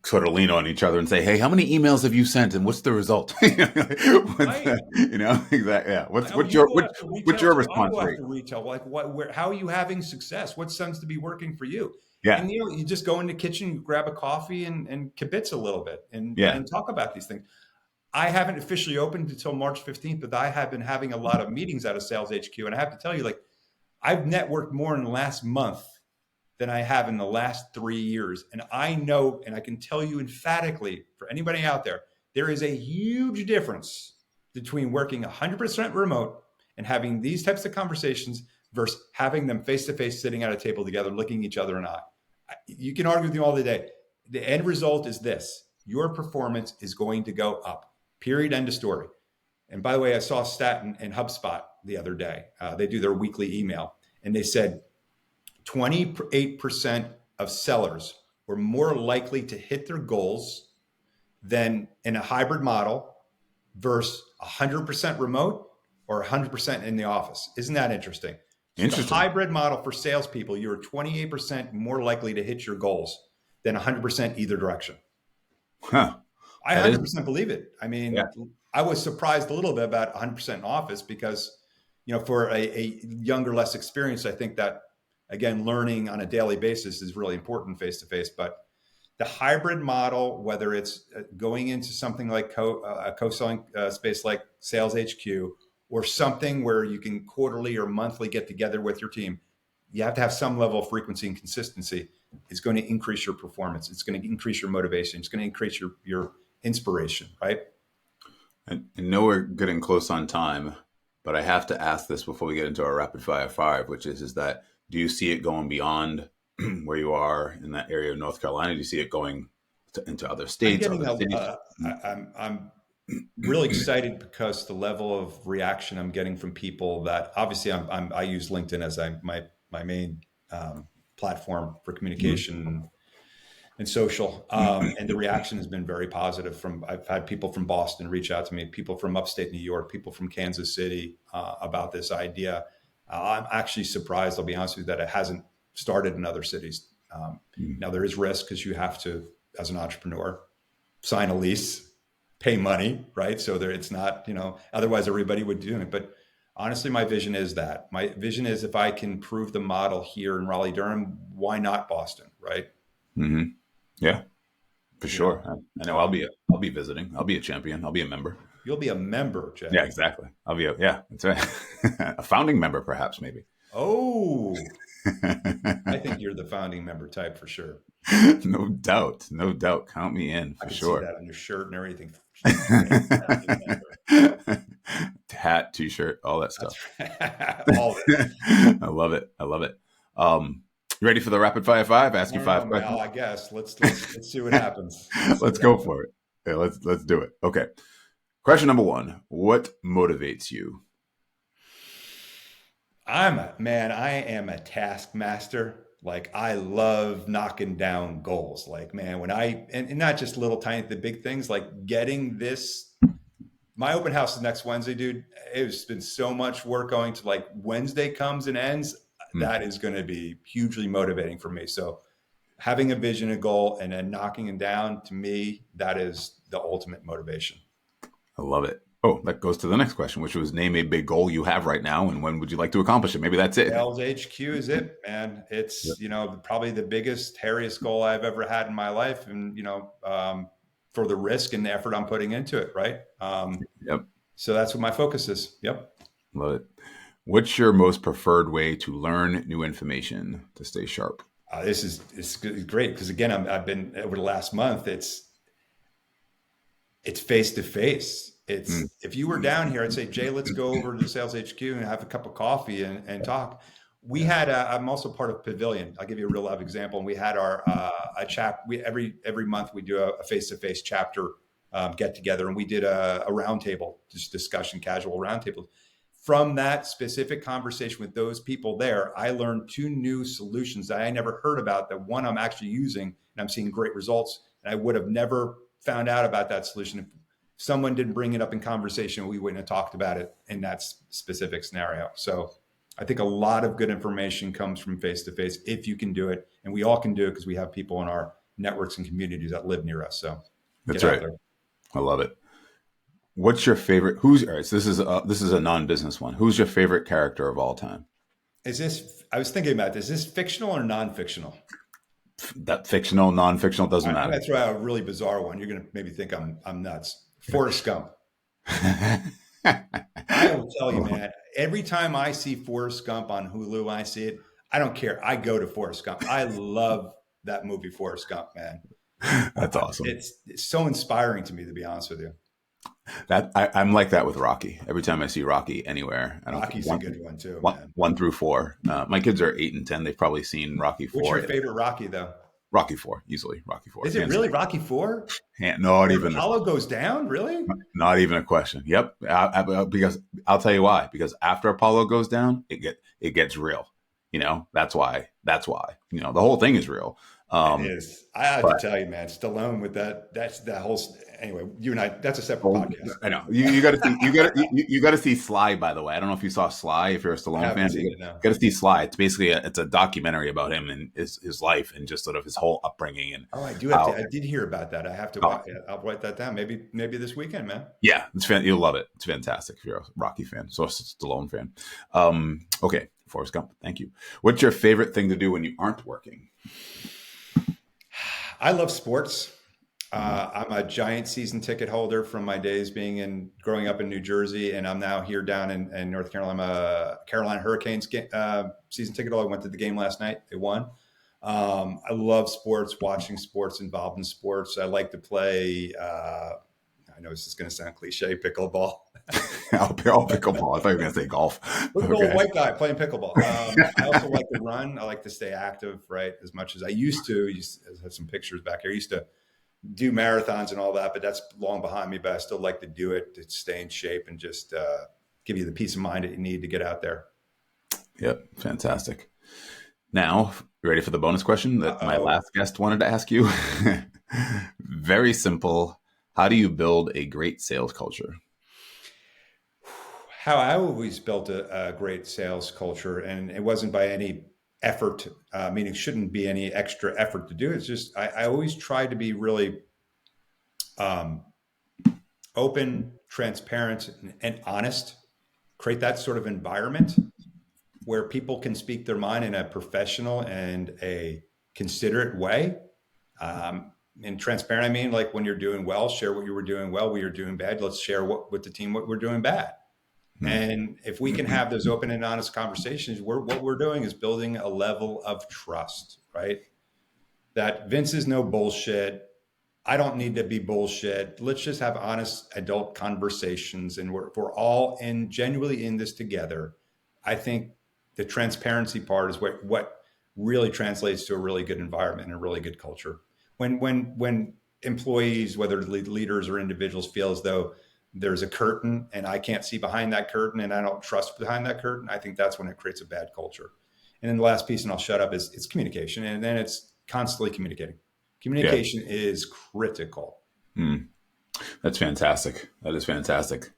sort of lean on each other and say, hey, how many emails have you sent and what's the result? Exactly. Yeah. What's your response rate? Retail, like how are you having success? What seems to be working for you? Yeah. And you just go in the kitchen, you grab a coffee and kibitz a little bit and talk about these things. I haven't officially opened until March 15th, but I have been having a lot of meetings out of Sales HQ. And I have to tell you, I've networked more in the last month than I have in the last 3 years. And I know, and I can tell you emphatically for anybody out there, there is a huge difference between working 100% remote and having these types of conversations versus having them face-to-face sitting at a table together, looking each other in the eye. You can argue with me all the day. The end result is this: your performance is going to go up. Period. End of story. And by the way, I saw a stat in HubSpot the other day. They do their weekly email, and they said 28% of sellers were more likely to hit their goals than in a hybrid model versus 100% remote or 100% in the office. Isn't that interesting? So the hybrid model for salespeople, you're 28% more likely to hit your goals than 100% either direction. Huh. I 100% believe it. I mean, I was surprised a little bit about 100% in office because, for a younger, less experienced, I think that, again, learning on a daily basis is really important face-to-face. But the hybrid model, whether it's going into something like a co-selling space like Sales HQ or something where you can quarterly or monthly get together with your team, you have to have some level of frequency and consistency. It's going to increase your performance. It's going to increase your motivation. It's going to increase your inspiration, right? I know we're getting close on time, but I have to ask this before we get into our rapid fire 5, which is that, do you see it going beyond where you are in that area of North Carolina? Do you see it going into other states? I'm really excited because the level of reaction I'm getting from people that obviously I use LinkedIn as my main platform for communication and social. And the reaction has been very positive. I've had people from Boston reach out to me, people from upstate New York, people from Kansas City about this idea. I'm actually surprised, I'll be honest with you, that it hasn't started in other cities. Now there is risk because you have to, as an entrepreneur, sign a lease, pay money, right? So it's not, otherwise everybody would do it. But honestly, my vision is if I can prove the model here in Raleigh-Durham, why not Boston, right? Mm-hmm. Yeah. For you sure. know. I know Um, I'll be visiting. I'll be a champion. I'll be a member. you'll be a member, Jay. Yeah, exactly. Yeah, that's right. A founding member, perhaps, maybe. Oh, I think you're the founding member type for sure. No doubt. No doubt. Count me in I for could see sure. that on your shirt and everything. Founding Hat, member. t-shirt, all that That's stuff. right. All of it. I love it. I love it. You ready for the rapid fire five? Ask I you don't know, five Mal. questions. I guess let's see what happens. Let's see Let's what go happens. for it. Yeah, let's do it. Okay. Question number one. What motivates you? I am a taskmaster. Like I love knocking down goals. Like, man, and not just little tiny the big things, like getting this. My open house is next Wednesday, dude. It's been so much work going to like Wednesday comes and ends. Hmm, That is going to be hugely motivating for me. So having a vision, a goal, and then knocking it down, to me, that is the ultimate motivation. I love it. Oh, that goes to the next question, which was name a big goal you have right now and when would you like to accomplish it? Maybe that's it. Sales HQ is it, man. Yep. It's, probably the biggest, hairiest goal I've ever had in my life. And, for the risk and the effort I'm putting into it. Right. Yep. So that's what my focus is. Yep. Love it. What's your most preferred way to learn new information to stay sharp? It's great. Cause again, I've been over the last month, it's face to face. Mm, It's if you were down here, I'd say, Jay, let's go over to the sales HQ and have a cup of coffee and talk. We yeah. had I'm also part of Pavilion. I'll give you a real life example. And we had our a chap. We every month we do a face to face chapter get together, and we did a roundtable, just discussion, casual roundtable. From that specific conversation with those people there, I learned two new solutions that I never heard about. That one I'm actually using, and I'm seeing great results. And I would have never found out about that solution if someone didn't bring it up in conversation. We wouldn't have talked about it in that specific scenario. So I think a lot of good information comes from face to face if you can do it, and we all can do it because we have people in our networks and communities that live near us. So get That's out right. there. I love it. What's your favorite? Who's all right? So this is a non-business one. Who's your favorite character of all time? Is this? I was thinking about this. Is this fictional or non-fictional? That fictional, non-fictional doesn't All right, I'm matter. going to throw out a really bizarre one. You're going to maybe think I'm nuts. Forrest Gump. I will tell you, man. Every time I see Forrest Gump on Hulu, I see it. I don't care. I go to Forrest Gump. I love that movie, Forrest Gump, man. That's awesome. It's so inspiring to me, to be honest with you. I'm like that with Rocky. Every time I see Rocky anywhere, I don't care, Rocky's a good one too, one, man. 1 through 4. My kids are 8 and 10. They've probably seen Rocky What's four. your favorite Rocky, though? Rocky 4, easily. Rocky 4, Is it hands really Rocky Four? down. Not Where even Apollo goes down? Really? not even a question. Yep. Because I'll tell you why. Because after Apollo goes down, it gets real. That's why. That's why. The whole thing is real. It Um, is. I have to but tell you, man, Stallone with that. That's that whole. Anyway, you and I. That's a separate oh, podcast. I know you got to see you got to see Sly. By the way, I don't know if you saw Sly. If you're a I Stallone haven't fan, seen you it now. got to see Sly. It's basically it's a documentary about him and his life and just sort of his whole upbringing and Oh, I do have to. how. I did hear about that. I have to. Oh, I'll write that down. Maybe this weekend, man. yeah, you'll love it. It's fantastic if you're a Rocky fan, so a Stallone fan. Okay, Forrest Gump. Thank you. What's your favorite thing to do when you aren't working? I love sports. Mhm. I'm a giant season ticket holder from my days growing up in New Jersey, and I'm now here down in North Carolina. I'm a Carolina Hurricanes season ticket holder. I went to the game last night. They won. I love sports, watching sports, involved in sports. I like to play. I know this is going to sound cliche, pickleball. I'll pickleball. I thought you were going to say golf. Look at old Okay. white guy playing pickleball. I also like to run. I like to stay active, right? As much as I used to. I have some pictures back here. I used to do marathons and all that, but that's long behind me. But I still like to do it to stay in shape and just give you the peace of mind that you need to get out there. Yep. Fantastic. Now, you ready for the bonus question that my Uh-oh. last guest wanted to ask you? Very simple. How do you build a great sales culture? How I always built a great sales culture, and it wasn't by any effort, meaning shouldn't be any extra effort to do it. It's just I always tried to be really um, open, transparent, and honest. Create that sort of environment where people can speak their mind in a professional and a considerate way. Um, and transparent, I mean, like when you're doing well, share what you were doing well. When you're doing bad, let's share with the team what we're doing bad. Hmm. And if we can have those open and honest conversations, what we're doing is building a level of trust, right? That Vince is no bullshit. I don't need to be bullshit. Let's just have honest adult conversations. And if we're all genuinely in this together, I think the transparency part is what really translates to a really good environment and a really good culture. When employees, whether leaders or individuals, feel as though there's a curtain and I can't see behind that curtain and I don't trust behind that curtain, I think that's when it creates a bad culture. And then the last piece, and I'll shut up, is it's communication. And then it's constantly communicating. Yeah. Communication is critical. Hmm. That's fantastic. That is fantastic.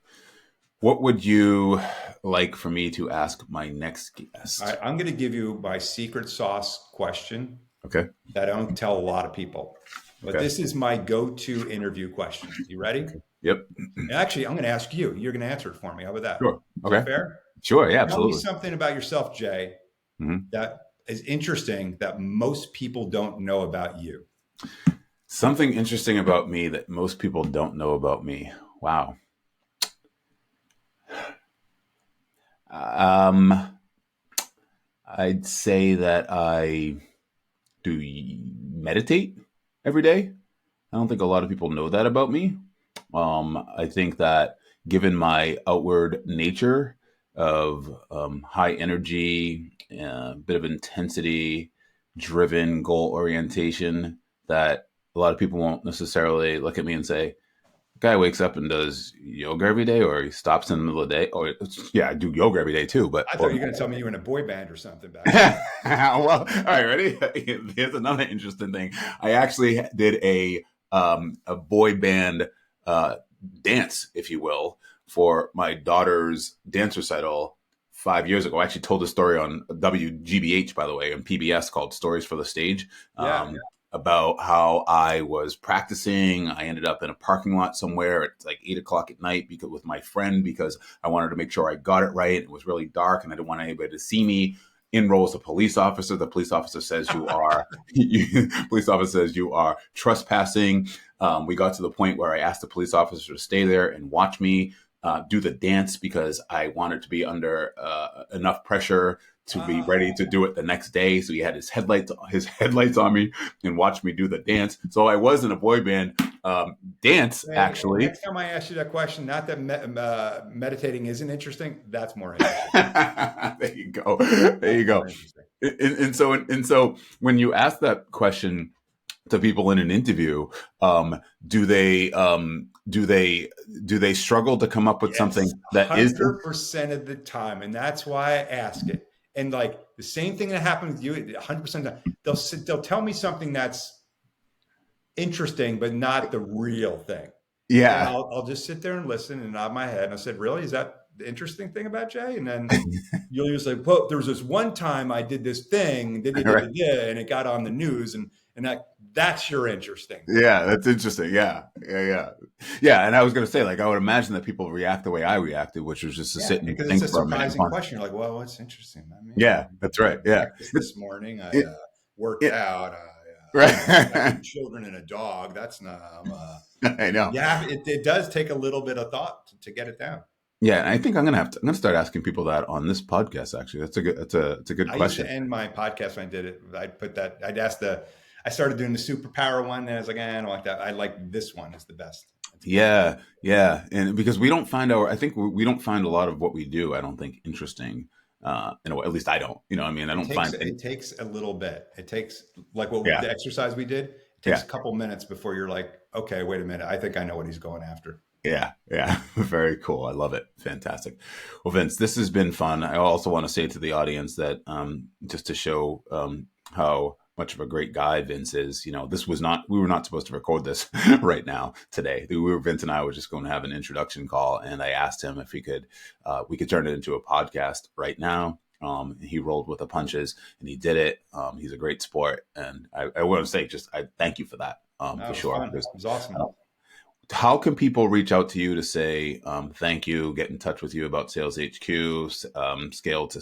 What would you like for me to ask my next guest? I'm going to give you my secret sauce question Okay. that I don't tell a lot of people. But Okay. this is my go-to interview question. You ready? Yep. And actually, I'm going to ask you. You're going to answer it for me. How about that? Sure. Is Okay. that fair? Sure. Yeah, Tell me absolutely. something about yourself, Jay, that is interesting that most people don't know about you. Something interesting about me that most people don't know about me. Wow. I'd say that I do meditate every day. I don't think a lot of people know that about me. I think that given my outward nature of high energy, bit of intensity, driven goal orientation, that a lot of people won't necessarily look at me and say, guy wakes up and does yoga every day, or he stops in the middle of the day. Or yeah, I do yoga every day too. But I thought you were going to tell me you were in a boy band or something back then. well, all right, ready? Here's another interesting thing. I actually did a boy band dance, if you will, for my daughter's dance recital 5 years ago. I actually told a story on WGBH, by the way, on PBS called Stories for the Stage. Yeah. About how I was practicing. I ended up in a parking lot somewhere at like 8 o'clock at night because with my friend, because I wanted to make sure I got it right. It was really dark and I didn't want anybody to see me. In rolls a police officer. The police officer says you are police officer says you are trespassing. We got to the point where I asked the police officer to stay there and watch me do the dance because I wanted to be under enough pressure to be ready to do it the next day. So he had his headlights on me and watched me do the dance. So I was in a boy band dance, actually. Next time I ask you that question, not that meditating isn't interesting, that's more interesting. There you go. There you go. And so when you ask that question to people in an interview, do they struggle to come up with something that is 100% of the time, and that's why I ask it. And like the same thing that happened with you, 100% of the time, they'll tell me something that's interesting, but not the real thing. Yeah. And I'll just sit there and listen and nod my head. And I said, really? Is that the interesting thing about Jay? And then you'll usually, well, there was this one time I did this thing, and it got on the news, and that's your interesting thing. Yeah, that's interesting. Yeah. And I was going to say, like, I would imagine that people react the way I reacted, which was just to sit and think for a minute. Because it's a surprising question. You're like, well, what's interesting? I mean, yeah, that's right. Yeah. This morning I worked out. Right. Children and a dog. That's not. I know. Yeah, it does take a little bit of thought to get it down. Yeah, and I think I'm gonna start asking people that on this podcast. Actually, that's a good question. I used to end my podcast when I did it. I started doing the superpower one, and I was like, I don't like that. I like this one is the best. Yeah, and because we don't find we don't find a lot of what we do. I don't think interesting. At least I don't. I mean, I don't find it takes a little bit. It takes like the exercise we did. It takes a couple minutes before you're like, okay, wait a minute. I think I know what he's going after. Yeah. Very cool. I love it. Fantastic. Well, Vince, this has been fun. I also want to say to the audience that just to show how much of a great guy Vince is, we were not supposed to record this right now today. Vince and I were just going to have an introduction call, and I asked him if we could turn it into a podcast right now. He rolled with the punches and he did it. He's a great sport. And I want to say I thank you for that. For sure. It was awesome. How can people reach out to you to say thank you, get in touch with you about Sales HQ, scale to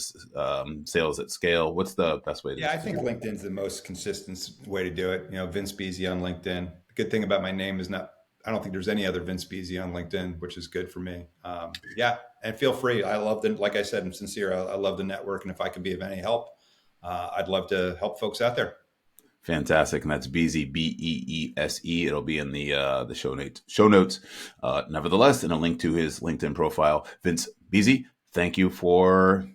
sales at scale? What's the best way to Yeah, I do think that? LinkedIn's the most consistent way to do it. Vince Beese on LinkedIn. The good thing about my name is not, I don't think there's any other Vince Beese on LinkedIn, which is good for me. Yeah, and feel free. I love the, like I said, I'm sincere. I love the network, and if I can be of any help, I'd love to help folks out there. Fantastic, and that's Beese, Beese. It'll be in the show notes. Nevertheless, and a link to his LinkedIn profile. Vince Beese, thank you for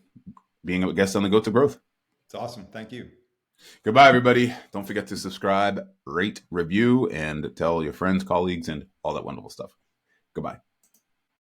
being a guest on the Goat to Growth. It's awesome. Thank you. Goodbye, everybody. Don't forget to subscribe, rate, review, and tell your friends, colleagues, and all that wonderful stuff. Goodbye.